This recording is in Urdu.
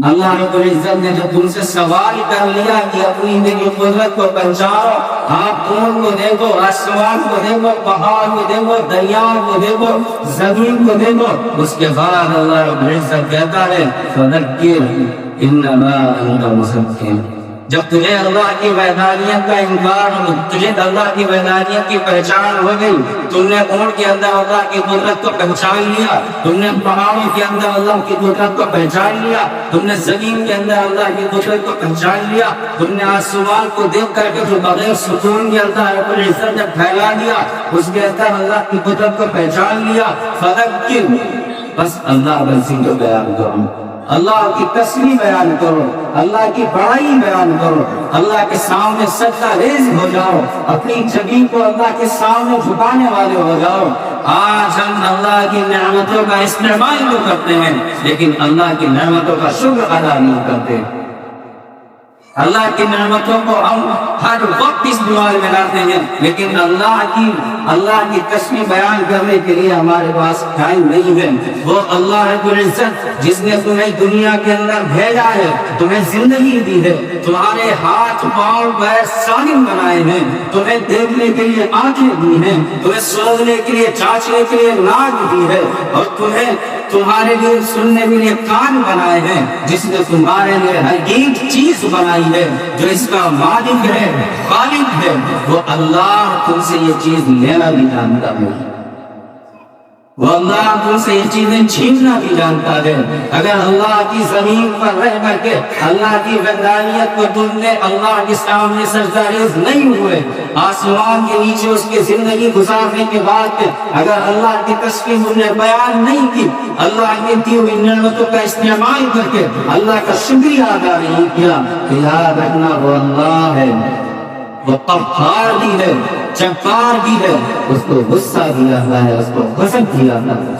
اللہ رب العزت نے جو تم سے سوال کر لیا کہ اپنی میری قدرت کو پہچانو، آپ خون کو دیکھو، آسمان کو دیکھو، پہاڑ کو دیکھو، دریا کو دیکھو، زمین کو دیکھو، اس کے بعد اللہ رب العزت کہتا ہے فذکر انما انت مذکر۔ جب تجھے اللہ کی وحدانیت کا انکار ہو، تجھے اللہ کی وحدانیت کی پہچان ہو گئی، تم نے اونٹ کے اندر اللہ کی قدرت کو پہچان لیا، تم نے پہاڑوں کے اندر اللہ کی قدرت کو پہچان لیا، تم نے زمین کے اندر اللہ کی قدرت کو پہچان لیا، تم نے آسمان کو دیکھ کر کے جو بغیر سکون کے اندر رب العزت نے پھیلا دیا، اس کے اندر اللہ کی قدرت کو پہچان لیا، فذکر، بس اللہ بنسی کو بیان کرو، اللہ کی تسبیح بیان کرو، اللہ کی بڑائی بیان کرو، اللہ کے سامنے سجدہ ریز ہو جاؤ، اپنی جبین کو اللہ کے سامنے جھکانے والے ہو جاؤ۔ آج ہم اللہ کی نعمتوں کا استعمال تو کرتے ہیں لیکن اللہ کی نعمتوں کا شکر ادا نہیں کرتے۔ اللہ کی نعمتوں کو ہم ہر وقت استعمال میں لاتے ہیں لیکن اللہ کی تسبیح بیان کرنے کے لیے ہمارے پاس ٹائم نہیں ہے۔ وہ اللہ رب العزت جس نے تمہیں دنیا کے اندر بھیجا ہے، تمہیں زندگی دی ہے، تمہارے ہاتھ پاؤں پیر سالم بنائے ہیں، تمہیں دیکھنے کے لیے آنکھیں دی ہیں، تمہیں سونگنے کے لیے چاچنے کے لیے ناک دی ہے، اور تمہارے لیے سننے کے لیے کان بنائے ہیں، جس نے تمہارے لیے ہر ایک چیز بنائی ہے، جو اس کا مالک ہے، خالق ہے، وہ اللہ تم سے یہ چیز لینا بھی جانتا ہے، وہ اللہ تم سے یہ چیزیں چھیننا بھی جانتا ہے۔ اگر اللہ کی زمین پر رہ کر کے اللہ کی وحدانیت کو تم نے اللہ کے سامنے سجدہ ریز نہیں ہوئے، آسمان کے نیچے اس کی زندگی گزارنے کے بعد اگر اللہ کی تسبیح تم نے بیان نہیں کی، اللہ کی دی ہوئی نعمتوں کا استعمال کر کے اللہ کا شکریہ ادا نہیں کیا، تو یاد رکھنا وہ اللہ ہے، وہ قہار بھی ہے، جبار بھی ہے، اس کو غصہ بھی آتا ہے، اس کو غضب بھی آتا ہے۔